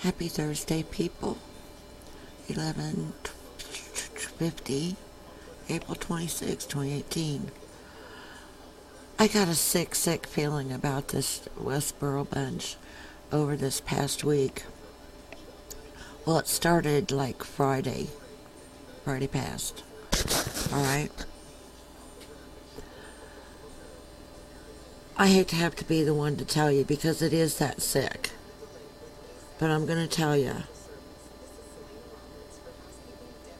Happy Thursday, people. 11:50, April 26, 2018. I got a sick feeling about this Westboro bunch over this past week. Well, it started like Friday past. Alright? I hate to have to be the one to tell you because it is that sick. But I'm going to tell you.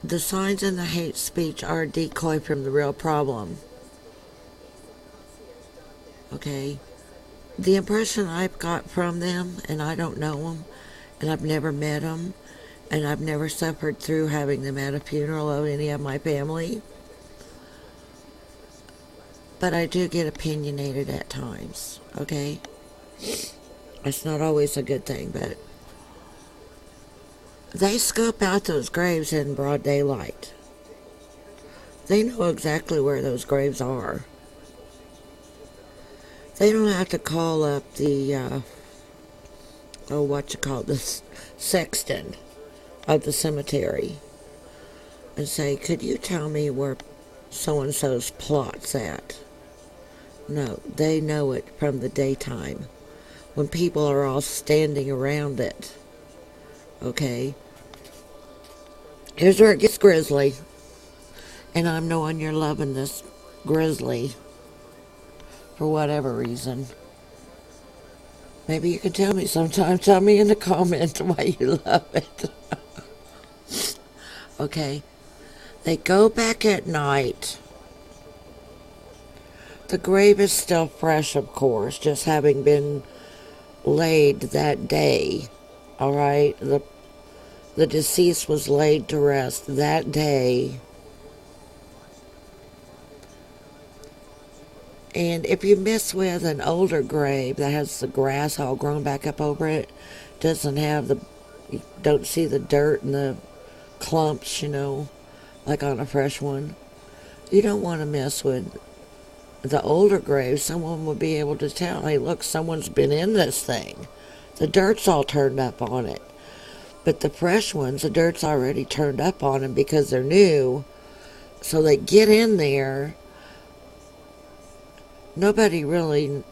The signs in the hate speech are a decoy from the real problem. Okay? The impression I've got from them, and I don't know them, and I've never met them, and I've never suffered through having them at a funeral of any of my family. But I do get opinionated at times, okay? It's not always a good thing, but they scope out those graves in broad daylight. They know exactly where those graves are. They don't have to call up the, the sexton of the cemetery and say, could you tell me where so-and-so's plot's at? No, they know it from the daytime, when people are all standing around it. Okay? Here's where it gets grisly. And I'm knowing you're loving this grizzly for whatever reason. Maybe you can tell me sometime. Tell me in the comments why you love it. Okay? They go back at night. The grave is still fresh, of course, just having been laid that day. Alright? The deceased was laid to rest that day. And if you mess with an older grave that has the grass all grown back up over it, doesn't have you don't see the dirt and the clumps, like on a fresh one. You don't want to mess with the older grave. Someone would be able to tell, hey, look, someone's been in this thing. The dirt's all turned up on it. But the fresh ones, the dirt's already turned up on them because they're new. So they get in there. Nobody really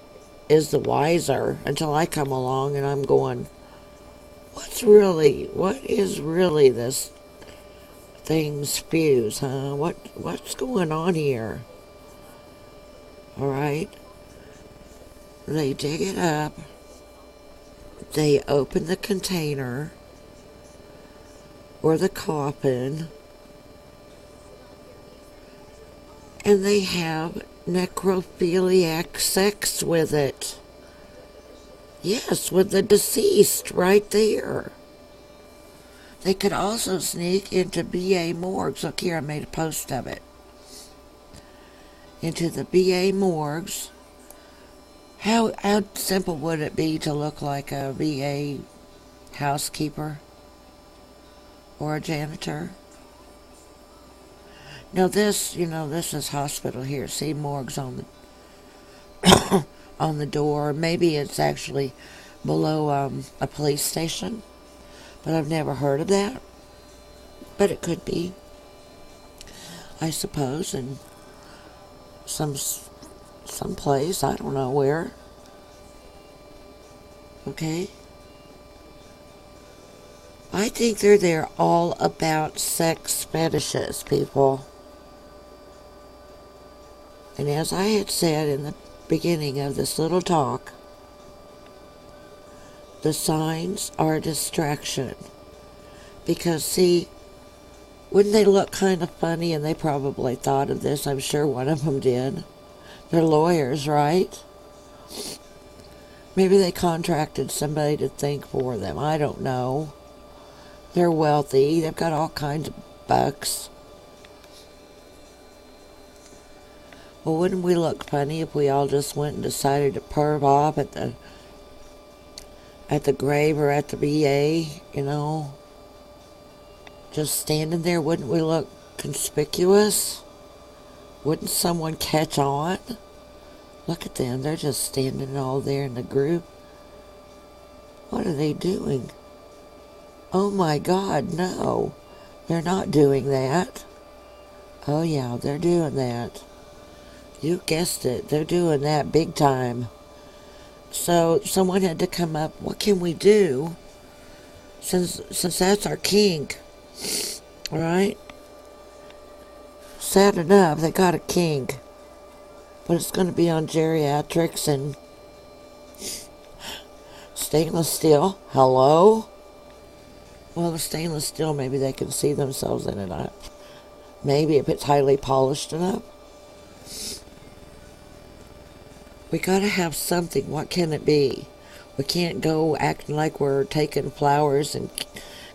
is the wiser until I come along and I'm going, what is really this thing's fuse, huh? What's going on here? Alright? They dig it up. They open the container or the coffin, and they have necrophiliac sex with it. Yes, with the deceased right there. They could also sneak into BA morgues. Look here, I made a post of it. Into the BA morgues. How simple would it be to look like a VA housekeeper or a janitor? Now this is hospital here. See, morgues on the on the door. Maybe it's actually below a police station, but I've never heard of that. But it could be, I suppose, in some place, I don't know where. Okay? I think they're there all about sex fetishes, people. And as I had said in the beginning of this little talk, the signs are a distraction. Because, see, wouldn't they look kind of funny? And they probably thought of this. I'm sure one of them did. They're lawyers, right? Maybe they contracted somebody to think for them. I don't know. They're wealthy. They've got all kinds of bucks. Well, wouldn't we look funny if we all just went and decided to perv off at the grave or at the VA, Just standing there, wouldn't we look conspicuous? Wouldn't someone catch on? Look at them, they're just standing all there in the group. What are they doing? Oh my God, no. They're not doing that. Oh yeah, they're doing that. You guessed it. They're doing that big time. So someone had to come up, what can we do? Since that's our kink, right? Sad enough, they got a kink. But it's going to be on geriatrics and stainless steel. Hello? Well, the stainless steel, maybe they can see themselves in it. Maybe if it's highly polished enough. We got to have something. What can it be? We can't go acting like we're taking flowers and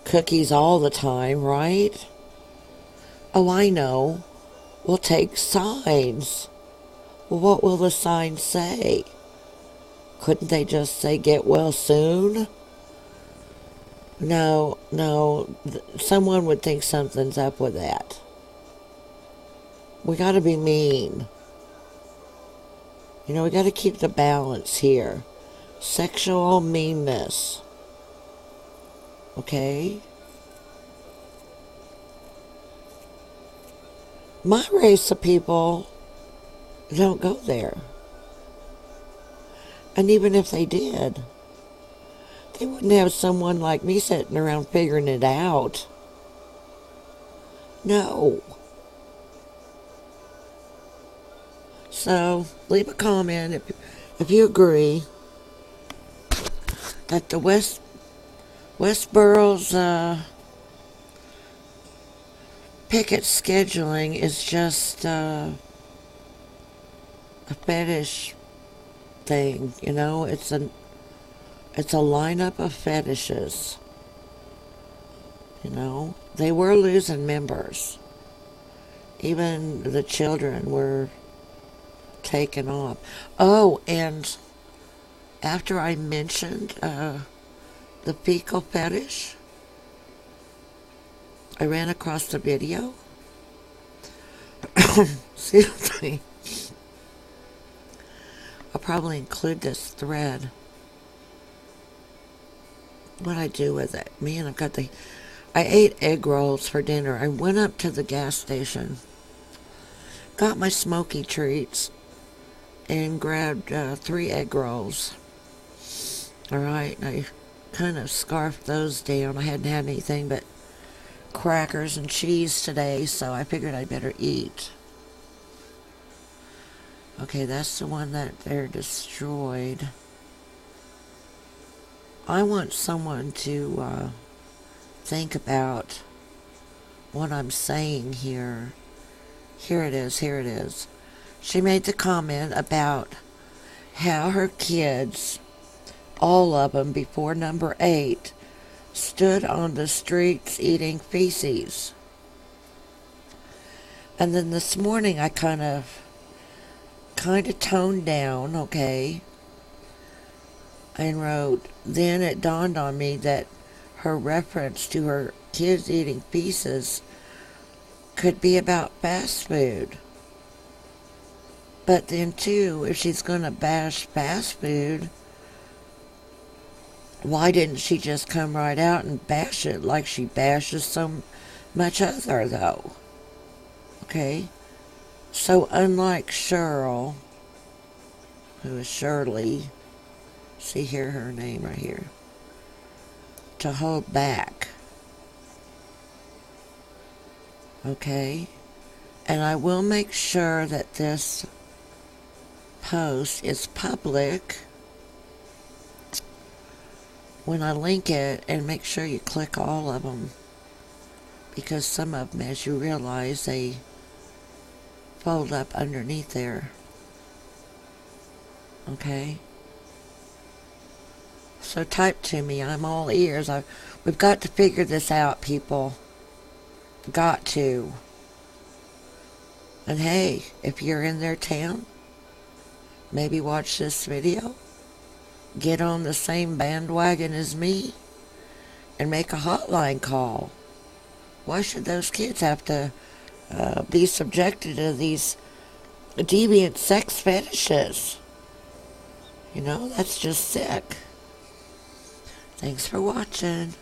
cookies all the time, right? Oh, I know. We'll take signs. Well, what will the sign say? Couldn't they just say, get well soon? No. Someone would think something's up with that. We gotta be mean. We gotta keep the balance here. Sexual meanness. Okay? My race of people don't go there. And even if they did, they wouldn't have someone like me sitting around figuring it out. No. So, leave a comment if you agree that the Westboro's picket scheduling is just a fetish thing. It's a lineup of fetishes. They were losing members. Even the children were taken off. Oh, and after I mentioned the fecal fetish, I ran across the video. Excuse me. I'll probably include this thread. What I do with it. Man, I ate egg rolls for dinner. I went up to the gas station, got my smoky treats, and grabbed 3 egg rolls. Alright, I kind of scarfed those down. I hadn't had anything but crackers and cheese today, so I figured I'd better eat. Okay, that's the one that they're destroyed. I want someone to think about what I'm saying here. Here it is. She made the comment about how her kids, all of them before number 8, stood on the streets eating feces. And then this morning I kind of toned down, okay, and wrote, then it dawned on me that her reference to her kids eating feces could be about fast food. But then too, if she's going to bash fast food, why didn't she just come right out and bash it like she bashes so much other, though? Okay? So unlike Cheryl, who is Shirley, see here her name right here, to hold back. Okay? And I will make sure that this post is public when I link it, and make sure you click all of them, because some of them, as you realize, they fold up underneath there. Okay? So type to me. I'm all ears. We've got to figure this out, people. Got to. And hey, if you're in their town, maybe watch this video. Get on the same bandwagon as me and make a hotline call. Why should those kids have to be subjected to these deviant sex fetishes? That's just sick. Thanks for watching.